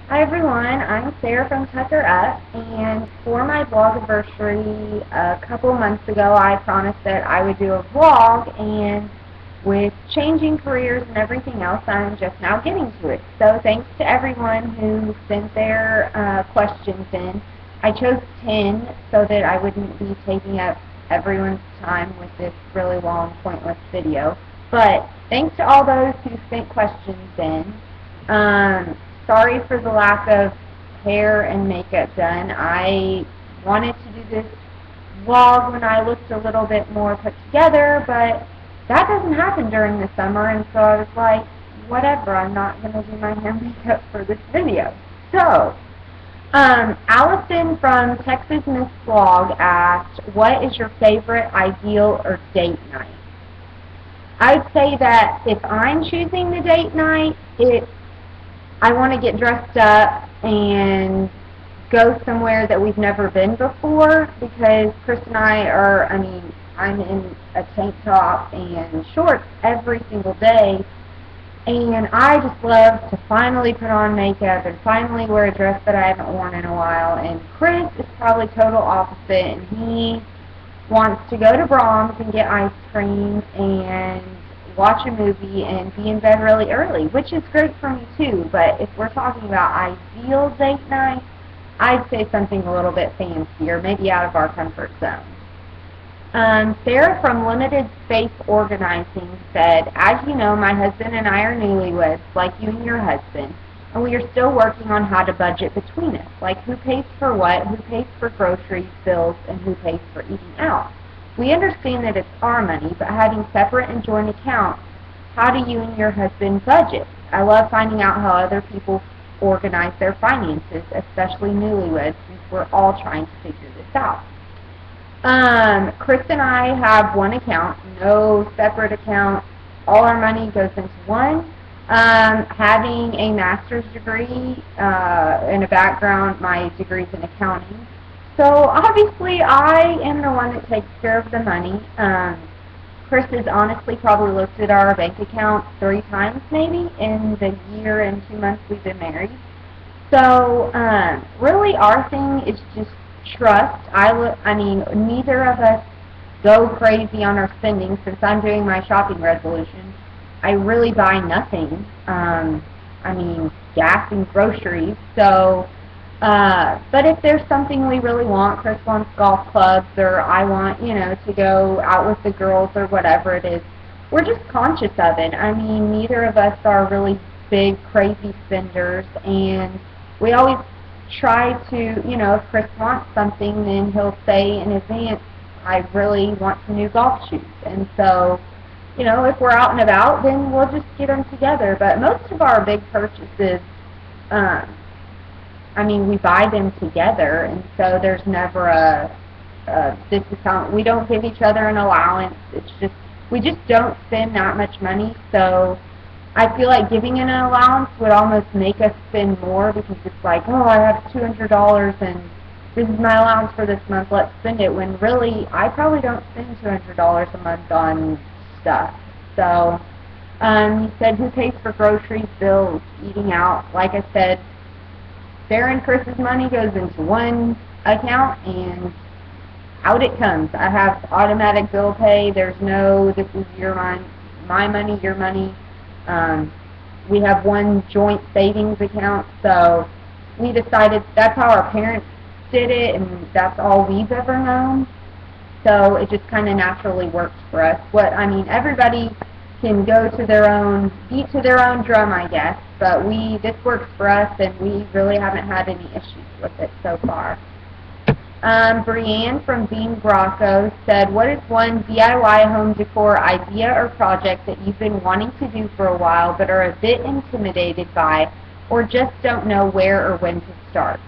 Hi everyone, I'm Sarah from Tucker Up, and for my Blogiversary a couple months ago I promised that I would do a vlog, and with changing careers and everything else I'm just now getting to it. So thanks to everyone who sent their questions in. I chose 10 so that I wouldn't be taking up everyone's time with this really long pointless video. But thanks to all those who sent questions in. Sorry for the lack of hair and makeup done. I wanted to do this vlog when I looked a little bit more put together, but that doesn't happen during the summer, and so I was like, whatever, I'm not going to do my hair and makeup for this video. So, Allison from Texas Miss Vlog asked, what is your favorite ideal or date night? I would say that if I'm choosing the date night, I want to get dressed up and go somewhere that we've never been before, because Chris and I'm in a tank top and shorts every single day, and I just love to finally put on makeup and finally wear a dress that I haven't worn in a while. And Chris is probably total opposite, and he wants to go to Brahms and get ice cream and watch a movie and be in bed really early, which is great for me too. But if we're talking about ideal date night, I'd say something a little bit fancier, maybe out of our comfort zone. Sarah from Limited Space Organizing said, as you know, my husband and I are newlyweds, like you and your husband, and we are still working on how to budget between us, like who pays for what, who pays for groceries, bills, and who pays for eating out. We understand that it's our money, but having separate and joint accounts, how do you and your husband budget? I love finding out how other people organize their finances, especially newlyweds, since we're all trying to figure this out. Chris and I have one account, no separate account. All our money goes into one. Having a master's degree and a background, my degree's in accounting. So obviously I am the one that takes care of the money. Chris has honestly probably looked at our bank account 3 times maybe in the year and 2 months we've been married. So really our thing is just trust. Neither of us go crazy on our spending. Since I'm doing my shopping resolution, I really buy nothing. Gas and groceries. So, but if there's something we really want, Chris wants golf clubs, or I want, to go out with the girls or whatever it is, we're just conscious of it. Neither of us are really big, crazy spenders, and we always try to, if Chris wants something, then he'll say in advance, I really want some new golf shoes. And so, if we're out and about, then we'll just get them together. But most of our big purchases, we buy them together, and so there's never this account. We don't give each other an allowance. It's just, we just don't spend that much money, so I feel like giving an allowance would almost make us spend more, because it's like, oh, I have $200 and this is my allowance for this month, let's spend it, when really I probably don't spend $200 a month on stuff. So you said who pays for groceries, bills, eating out. Like I said, Sarah and Chris's money goes into one account and out it comes. I have automatic bill pay. There's no, this is my money, your money. We have one joint savings account, so we decided that's how our parents did it, and that's all we've ever known. So it just kind of naturally works for us. Everybody can go to their own, beat to their own drum, I guess, but this works for us, and we really haven't had any issues with it so far. Brianne from Bean Bracco said, what is one DIY home decor idea or project that you've been wanting to do for a while but are a bit intimidated by, or just don't know where or when to start?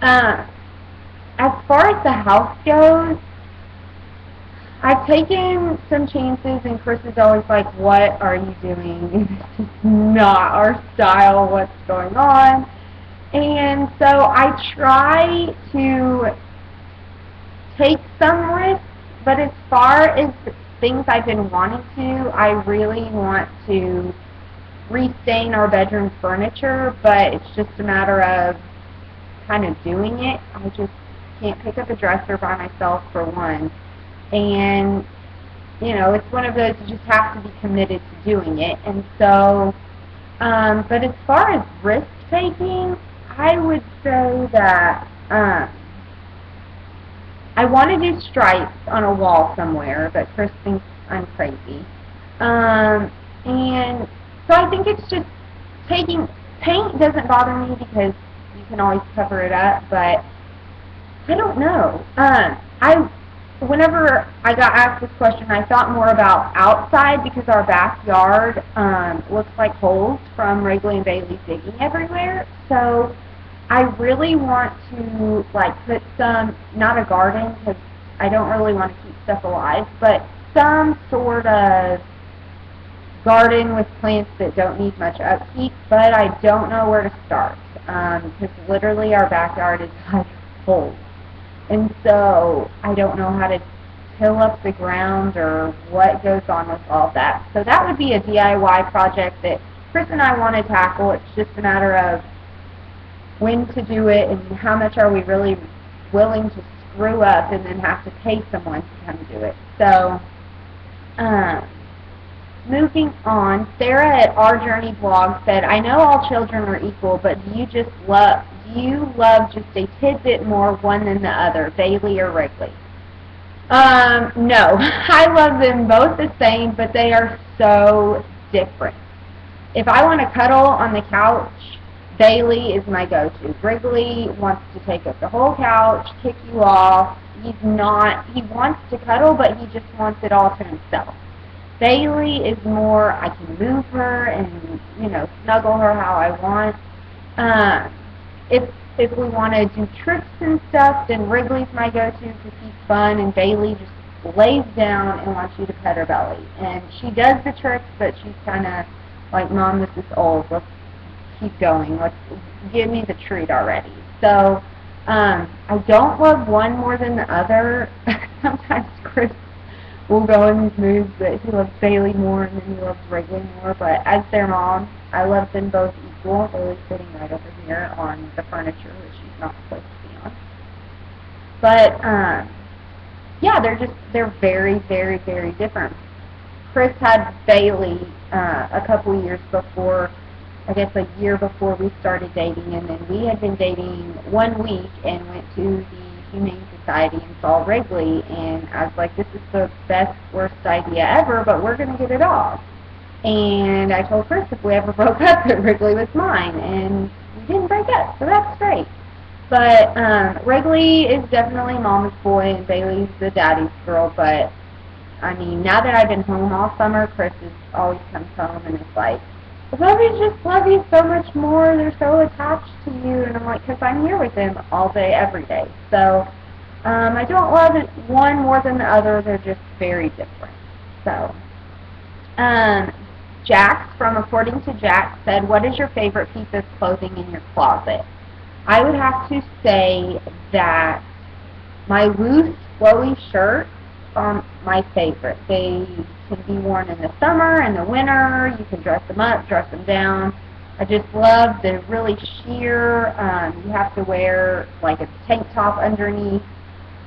As far as the house goes, I've taken some chances, and Chris is always like, what are you doing? This is not our style. What's going on? And so I try to take some risks, but as far as things I've been wanting to, I really want to restain our bedroom furniture, but it's just a matter of kind of doing it. I just can't pick up a dresser by myself, for one. And, it's one of those, you just have to be committed to doing it. And so, but as far as risk-taking, I would say that I want to do stripes on a wall somewhere, but Chris thinks I'm crazy. And so I think it's just paint doesn't bother me because you can always cover it up, but I don't know. Whenever I got asked this question, I thought more about outside because our backyard looks like holes from Wrigley and Bailey digging everywhere. So I really want to put some, not a garden because I don't really want to keep stuff alive, but some sort of garden with plants that don't need much upkeep, but I don't know where to start because literally our backyard is like holes. And so I don't know how to till up the ground or what goes on with all that. So that would be a DIY project that Chris and I want to tackle. It's just a matter of when to do it and how much are we really willing to screw up and then have to pay someone to come do it. So, moving on, Sarah at Our Journey blog said, I know all children are equal, but do you love just a tidbit more one than the other, Bailey or Wrigley? No. I love them both the same, but they are so different. If I want to cuddle on the couch, Bailey is my go-to. Wrigley wants to take up the whole couch, kick you off. He wants to cuddle, but he just wants it all to himself. Bailey is more, I can move her and, snuggle her how I want. If we want to do tricks and stuff, then Wrigley's my go-to because he's fun, and Bailey just lays down and wants you to pet her belly. And she does the tricks, but she's kind of like, Mom, this is old. Let's keep going. Let's give me the treat already. So I don't love one more than the other. Sometimes Chris will go in these moods that he loves Bailey more and then he loves Wrigley more, but as their mom, I love them both equal. Bailey's sitting right over here on the furniture that she's not supposed to be on. But, yeah, they're very, very, very different. Chris had Bailey a couple years before, I guess a year before we started dating, and then we had been dating 1 week and went to the Humane Society and saw Wrigley, and I was like, this is the best, worst idea ever, but we're going to get it off. And I told Chris if we ever broke up that Wrigley was mine, and we didn't break up, so that's great. But Wrigley is definitely Mama's boy, and Bailey's the daddy's girl, but I mean, now that I've been home all summer, Chris always comes home and is like, the puppies just love you so much more, they're so attached to you, and I'm like, because I'm here with them all day, every day. So, I don't love it one more than the other, they're just very different. So, Jax from According to Jax said, what is your favorite piece of clothing in your closet? I would have to say that my loose, flowy shirts are my favorite. They can be worn in the summer and the winter. You can dress them up, dress them down. I just love the really sheer, you have to wear like a tank top underneath.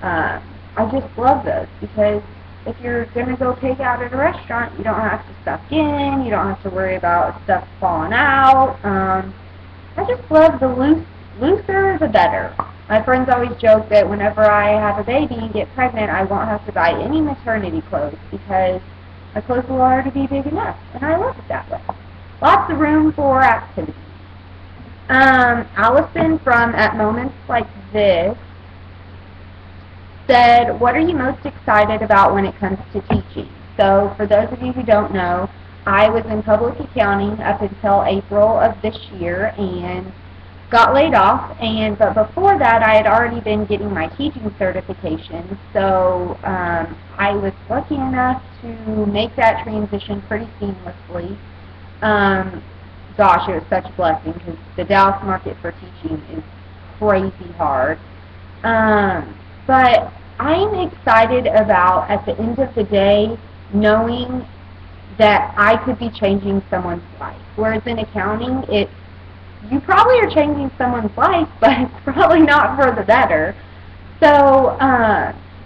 I just love those because if you're going to go take out at a restaurant, you don't have to stuff in, you don't have to worry about stuff falling out. I just love the looser the better. My friends always joke that whenever I have a baby and get pregnant, I won't have to buy any maternity clothes because my clothes will already be big enough, and I love it that way. Lots of room for activities. Allison from At Moments Like This said, what are you most excited about when it comes to teaching? So for those of you who don't know, I was in public accounting up until April of this year and got laid off, but before that I had already been getting my teaching certification, so I was lucky enough to make that transition pretty seamlessly. Gosh, it was such a blessing because the Dallas market for teaching is crazy hard. But I'm excited about, at the end of the day, knowing that I could be changing someone's life. Whereas in accounting, you probably are changing someone's life, but it's probably not for the better. So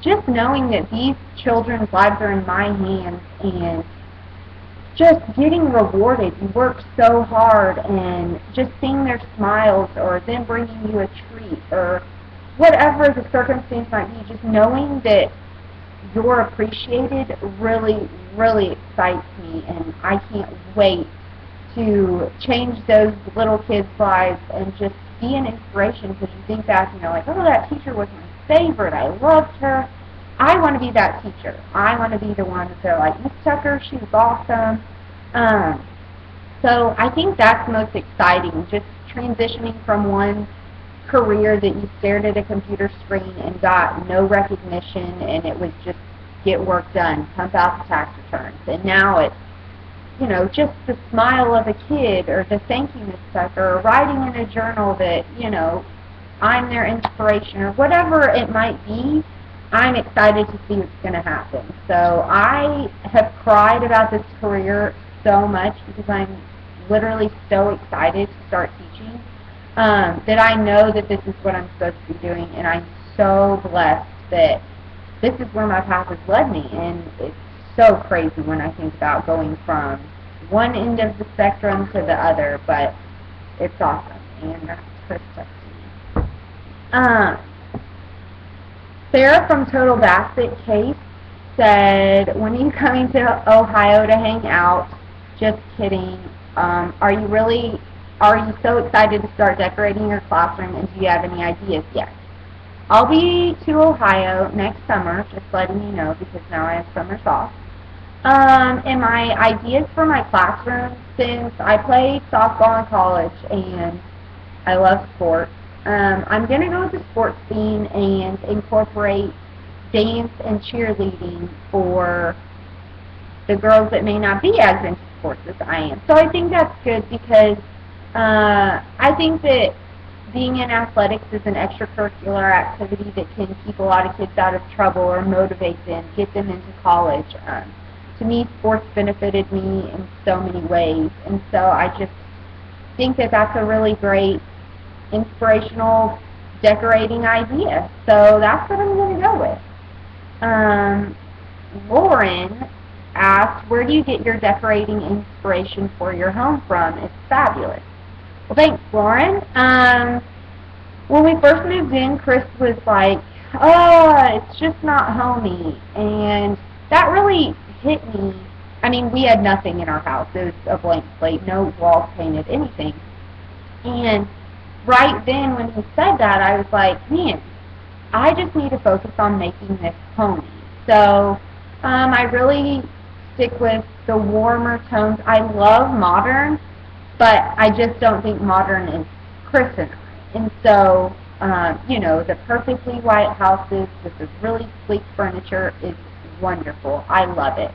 just knowing that these children's lives are in my hands and just getting rewarded. You work so hard, and just seeing their smiles or them bringing you a treat or whatever the circumstance might be, just knowing that you're appreciated really, really excites me, and I can't wait to change those little kids' lives and just be an inspiration, because you think back and you're like, oh, that teacher was my favorite. I loved her. I want to be that teacher. I want to be the one that they're like, Miss Tucker, she was awesome. So I think that's most exciting, just transitioning from one career that you stared at a computer screen and got no recognition, and it was just get work done, pump out the tax returns. And now it's, just the smile of a kid, or the thank you, Miss Tucker, or writing in a journal that, I'm their inspiration, or whatever it might be. I'm excited to see what's going to happen. So I have cried about this career so much because I'm literally so excited to start teaching, that I know that this is what I'm supposed to be doing, and I'm so blessed that this is where my path has led me. And it's so crazy when I think about going from one end of the spectrum to the other, but it's awesome, and that's Chris Tucker. Sarah from Total Basket Case said, when are you coming to Ohio to hang out? Just kidding. Are you so excited to start decorating your classroom, and do you have any ideas yet? I'll be to Ohio next summer, just letting you know, because now I have summers off. And my ideas for my classroom, since I played softball in college and I love sports, I'm going to go with the sports theme and incorporate dance and cheerleading for the girls that may not be as into sports as I am. So I think that's good, because I think that being in athletics is an extracurricular activity that can keep a lot of kids out of trouble or motivate them, get them into college. To me, sports benefited me in so many ways, and so I just think that that's a really great inspirational decorating idea. So that's what I'm going to go with. Lauren asked, where do you get your decorating inspiration for your home from? It's fabulous. Well, thanks, Lauren. When we first moved in, Chris was like, it's just not homey. And that really hit me. I mean, we had nothing in our house. It was a blank slate, no walls painted, anything. And right then when he said that, I was like, man, I just need to focus on making this homey. So I really stick with the warmer tones. I love modern, but I just don't think modern is Chris and I. And so, the perfectly white houses with this really sleek furniture is wonderful. I love it.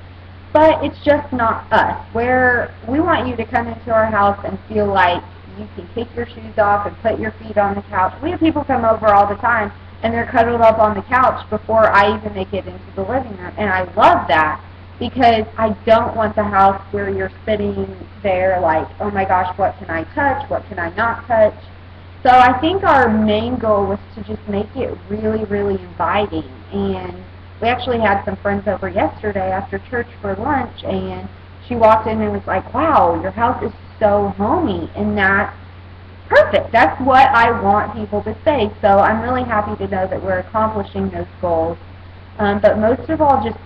But it's just not us. Where we want you to come into our house and feel like you can kick your shoes off and put your feet on the couch. We have people come over all the time, and they're cuddled up on the couch before I even make it into the living room. And I love that, because I don't want the house where you're sitting there like, oh my gosh, what can I touch? What can I not touch? So I think our main goal was to just make it really, really inviting. And we actually had some friends over yesterday after church for lunch, and she walked in and was like, wow, your house is so homey. And that's perfect. That's what I want people to say. So I'm really happy to know that we're accomplishing those goals. But most of all, just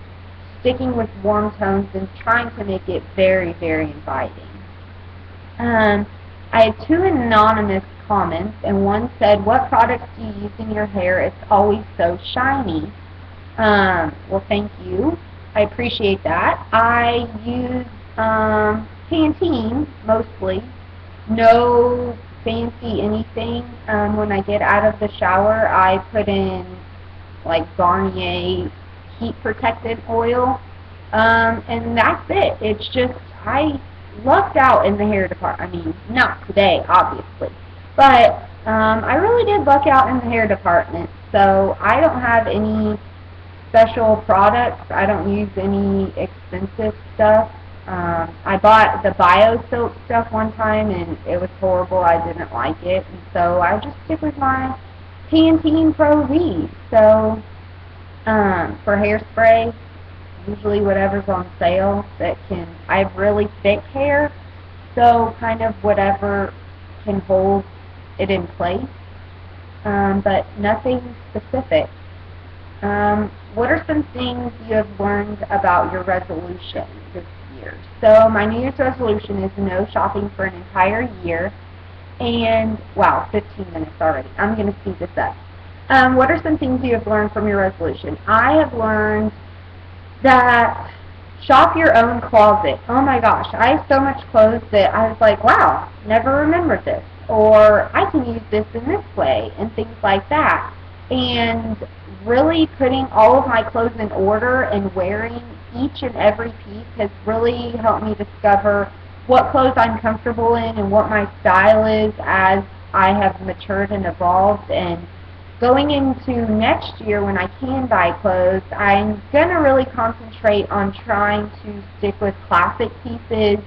sticking with warm tones and trying to make it very, very inviting. I had 2 anonymous comments, and one said, what products do you use in your hair? It's always so shiny. Well, thank you. I appreciate that. I use Pantene mostly. No fancy anything. When I get out of the shower, I put in like Garnier heat protectant oil, and that's it. It's just, I lucked out in the hair department. I mean, not today, obviously, but I really did luck out in the hair department. So I don't have any special products. I don't use any expensive stuff. I bought the bio soap stuff one time, and it was horrible. I didn't like it, and so I just stick with my Pantene Pro V. So for hairspray, usually whatever's on sale that can. I have really thick hair, so kind of whatever can hold it in place, but nothing specific. What are some things you have learned about your resolution this year? So my New Year's resolution is no shopping for an entire year, and wow, 15 minutes already. I'm going to speed this up. What are some things you have learned from your resolution? I have learned that shop your own closet. Oh my gosh, I have so much clothes that I was like, wow, never remembered this. Or I can use this in this way, and things like that. And really putting all of my clothes in order and wearing each and every piece has really helped me discover what clothes I'm comfortable in and what my style is as I have matured and evolved. And going into next year when I can buy clothes, I'm going to really concentrate on trying to stick with classic pieces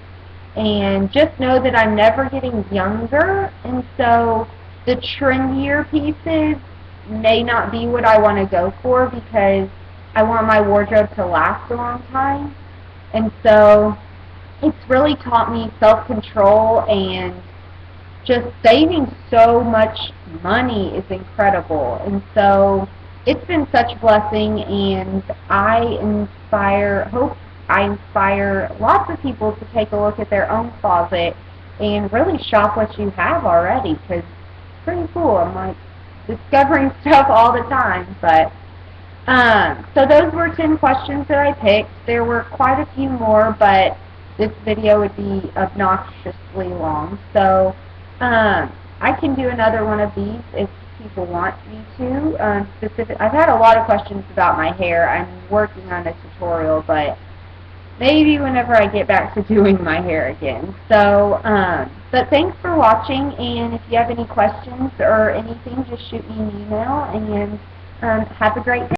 and just know that I'm never getting younger, and so the trendier pieces may not be what I want to go for because I want my wardrobe to last a long time. And so it's really taught me self-control, and just saving so much money is incredible. And so it's been such a blessing, and hope I inspire lots of people to take a look at their own closet and really shop what you have already, because it's pretty cool. I'm like discovering stuff all the time. But so those were 10 questions that I picked. There were quite a few more, but this video would be obnoxiously long. So I can do another one of these if people want me to. I've had a lot of questions about my hair. I'm working on a tutorial, but maybe whenever I get back to doing my hair again. So, but thanks for watching, and if you have any questions or anything, just shoot me an email, and have a great day.